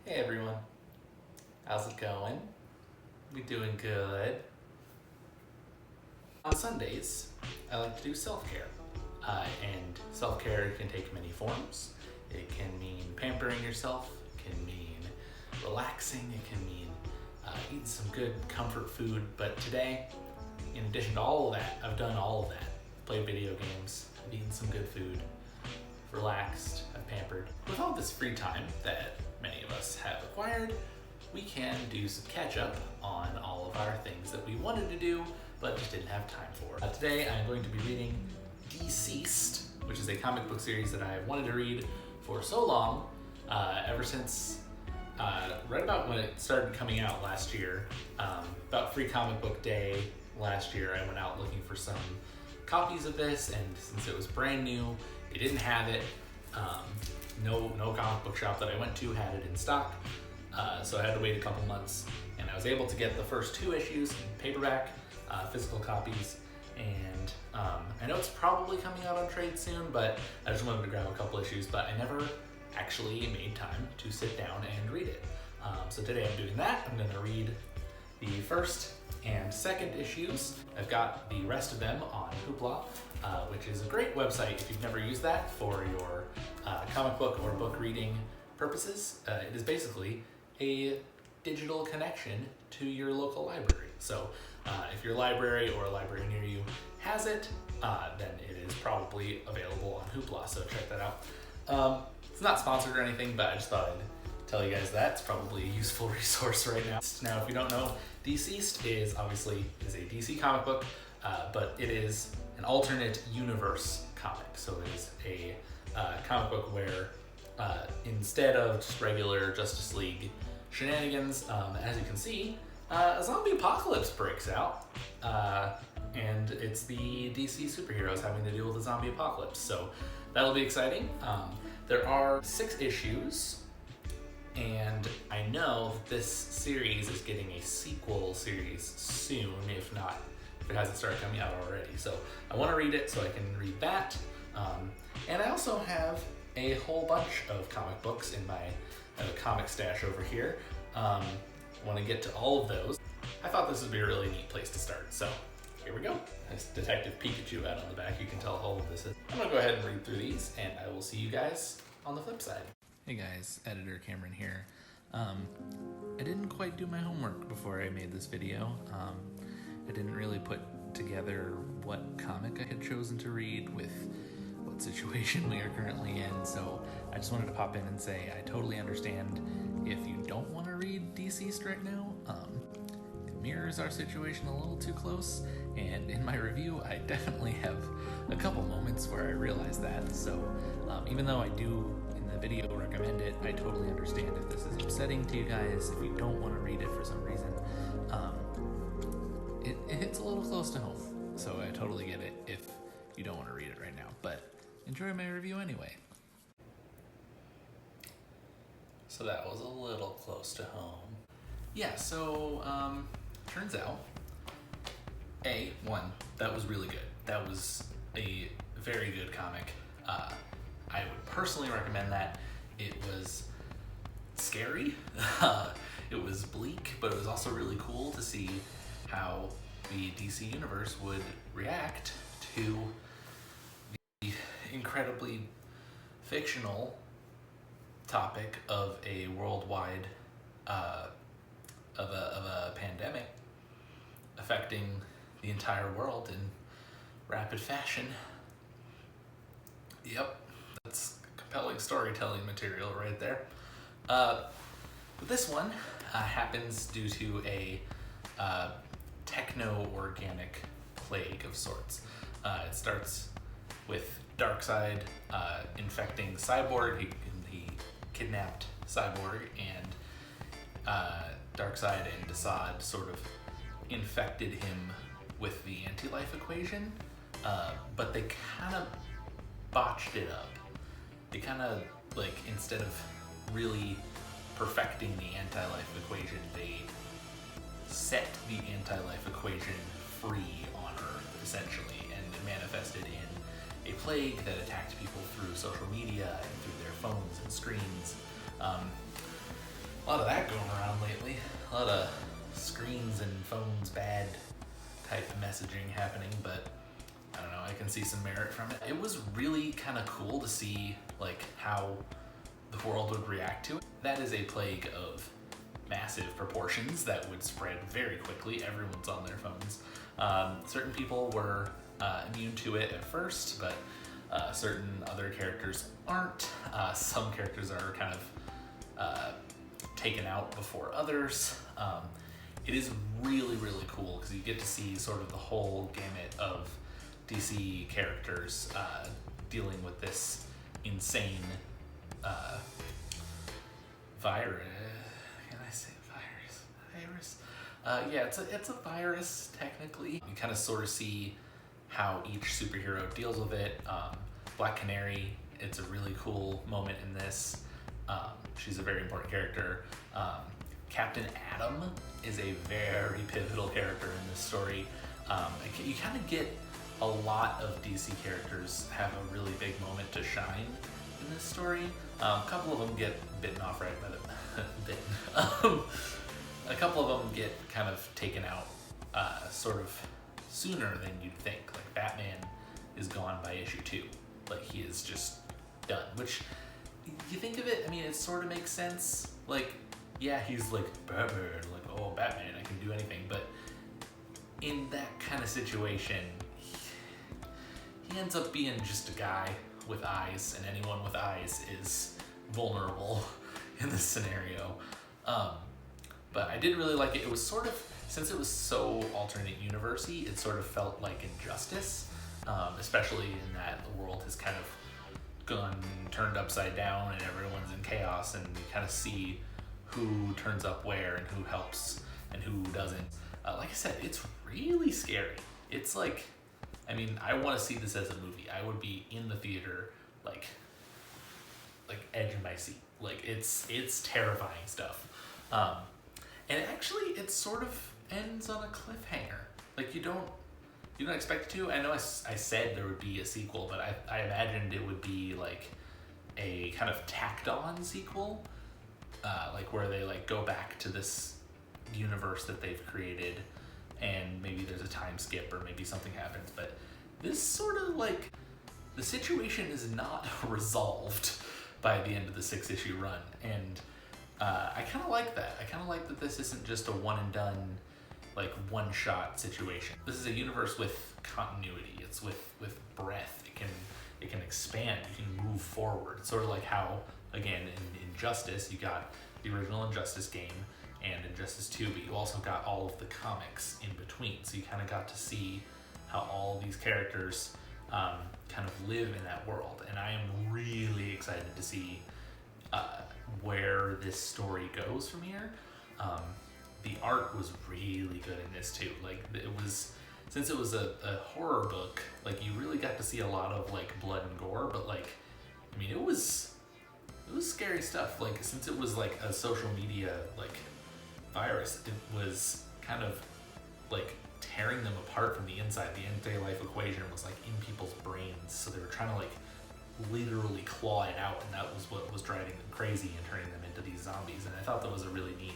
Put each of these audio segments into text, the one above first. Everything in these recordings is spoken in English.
Hey everyone, how's it going? We doing good. On Sundays, I like to do self-care. And self-care can take many forms. It can mean pampering yourself, it can mean relaxing, it can mean eating some good comfort food. But today, in addition to all of that, I've done all of that. Played video games, I've eaten some good food, relaxed, I've pampered. With all this free time that many of us have acquired, we can do some catch up on all of our things that we wanted to do but just didn't have time for. Today I'm going to be reading DCeased, which is a comic book series that I've wanted to read for so long, ever since right about when it started coming out last year. About Free Comic Book Day last year, I went out looking for some copies of this, and since it was brand new, they didn't have it. No comic book shop that I went to had it in stock, so I had to wait a couple months, and I was able to get the first 2 issues in paperback, physical copies, and I know it's probably coming out on trade soon, but I just wanted to grab a couple issues, but I never actually made time to sit down and read it. So today I'm doing that. I'm going to read the first and second issues. I've got the rest of them on Hoopla, which is a great website if you've never used that for your comic book or book reading purposes. It is basically a digital connection to your local library. So if your library or a library near you has it, then it is probably available on Hoopla, so check that out. It's not sponsored or anything, but I just thought I'd tell you guys that. It's probably a useful resource right now. Now, if you don't know, DCeased is a DC comic book, but it is an alternate universe comic. So it is a comic book where instead of just regular Justice League shenanigans, as you can see, a zombie apocalypse breaks out, and it's the DC superheroes having to deal with a zombie apocalypse. So that'll be exciting. There are 6 issues, and I know this series is getting a sequel series soon, if it hasn't started coming out already. So I want to read it so I can read that. And I also have a whole bunch of comic books in my comic stash over here. Want to get to all of those. I thought this would be a really neat place to start, so here we go. There's Detective Pikachu out on the back. You can tell how old this is. I'm gonna go ahead and read through these, and I will see you guys on the flip side. Hey guys, editor Cameron here. I didn't quite do my homework before I made this video. I didn't really put together what comic I had chosen to read with what situation we are currently in, so I just wanted to pop in and say I totally understand if you don't want to read DCeased right now. It mirrors our situation a little too close, and in my review I definitely have a couple moments where I realize that, so even though I do in the video recommend it, I totally understand if this is upsetting to you guys, if you don't want to read it for some reason. It hits a little close to home, so I totally get it if you don't want to read it right now, but enjoy my review anyway. So that was a little close to home. Yeah, so turns out, one, that was really good. That was a very good comic. I would personally recommend that. It was scary, it was bleak, but it was also really cool to see how the DC universe would react to the incredibly fictional topic of a worldwide of a pandemic affecting the entire world in rapid fashion. Yep, that's compelling storytelling material right there. But this one happens due to a techno-organic plague of sorts. It starts with Darkseid infecting Cyborg. He kidnapped Cyborg, and Darkseid and DCeased sort of infected him with the anti-life equation, but they kind of botched it up. They kind of, like, instead of really perfecting the anti-life equation, they set the anti-life equation free on Earth, essentially, and it manifested in a plague that attacked people through social media and through their phones and screens. A lot of that going around lately. A lot of screens and phones bad type messaging happening, but I don't know, I can see some merit from it. It was really kind of cool to see like how the world would react to it. That is a plague of massive proportions that would spread very quickly. Everyone's on their phones. Certain people were immune to it at first, but certain other characters aren't. Some characters are kind of taken out before others. It is really, really cool because you get to see sort of the whole gamut of DC characters dealing with this insane virus. Can I say virus? Yeah, it's a virus technically. You kind of sort of see how each superhero deals with it. Black Canary, it's a really cool moment in this. She's a very important character. Captain Atom is a very pivotal character in this story. You kind of get a lot of DC characters have a really big moment to shine in this story. A couple of them get bitten off right by the bitten. A couple of them get kind of taken out sort of sooner than you'd think. Like Batman is gone by issue 2. Like he is just done. Which you think of it, I mean, it sort of makes sense. Like, yeah, he's like Batman, like, oh, Batman, I can do anything. But in that kind of situation, he ends up being just a guy with eyes, and anyone with eyes is vulnerable in this scenario. But I did really like it. It was sort of, since it was so alternate universe-y, it sort of felt like Injustice, especially in that the world has kind of gone turned upside down and everyone's in chaos, and you kind of see who turns up where and who helps and who doesn't. Like I said, it's really scary. It's like, I mean, I want to see this as a movie. I would be in the theater, like edge of my seat. Like it's terrifying stuff. And actually, it sort of ends on a cliffhanger. Like you don't expect it to. I know I said there would be a sequel, but I imagined it would be like a kind of tacked on sequel, like where they like go back to this universe that they've created, and maybe there's a time skip or maybe something happens. But this sort of like, the situation is not resolved by the end of the 6-issue run, and I kind of like that. I kind of like that this isn't just a one and done, like one-shot situation. This is a universe with continuity. It's with breadth. It can expand. You can move forward. It's sort of like how, again, in Injustice, you got the original Injustice game and Injustice 2, but you also got all of the comics in between. So you kind of got to see how all these characters kind of live in that world. And I am really excited to see where this story goes from here. The art was really good in this too. Like it was, since it was a horror book, like you really got to see a lot of like blood and gore, but like, I mean, it was scary stuff. Like since it was like a social media like virus, it was kind of like tearing them apart from the inside. The anti-life equation was like in people's brains, so they were trying to like literally claw it out, and that was what was driving them crazy and turning them into these zombies. And I thought that was a really neat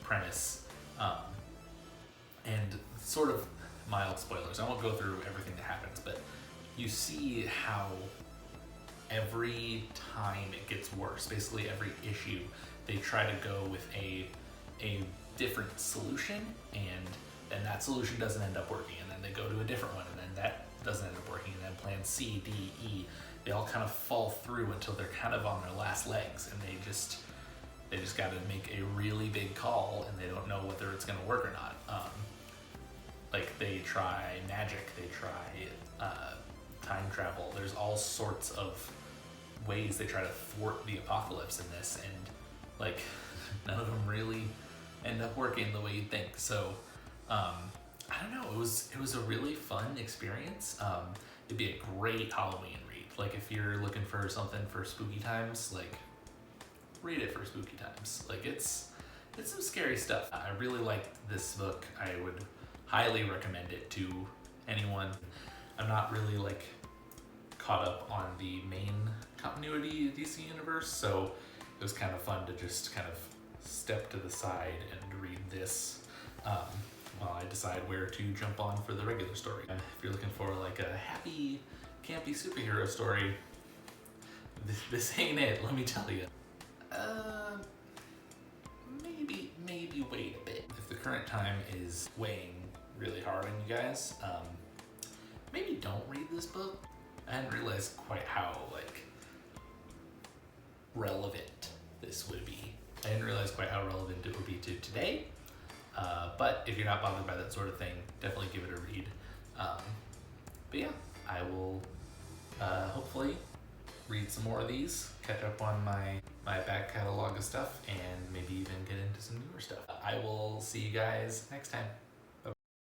premise, and sort of mild spoilers. I won't go through everything that happens, but you see how every time it gets worse, basically every issue, they try to go with a different solution, and then that solution doesn't end up working, and then they go to a different one, and then that doesn't end up working, and then plan C, D, E, they all kind of fall through until they're kind of on their last legs, and they just got to make a really big call, and they don't know whether it's going to work or not. Like they try magic, they try time travel. There's all sorts of ways they try to thwart the apocalypse in this, and like none of them really end up working the way you'd think. So I don't know. It was a really fun experience. It'd be a great Halloween read. Like if you're looking for something for spooky times, like read it for spooky times. Like it's some scary stuff. I really liked this book. I would highly recommend it to anyone. I'm not really like caught up on the main continuity DC universe, so it was kind of fun to just kind of step to the side and read this while I decide where to jump on for the regular story. If you're looking for like a happy, campy superhero story, this ain't it, let me tell you. Maybe wait a bit. If the current time is weighing really hard on you guys, maybe don't read this book. I hadn't realized quite how like relevant this would be. I didn't realize quite how relevant it would be to today. But if you're not bothered by that sort of thing, definitely give it a read. But yeah, I will hopefully read some more of these, catch up on my back catalog of stuff, and maybe even get into some newer stuff. I will see you guys next time.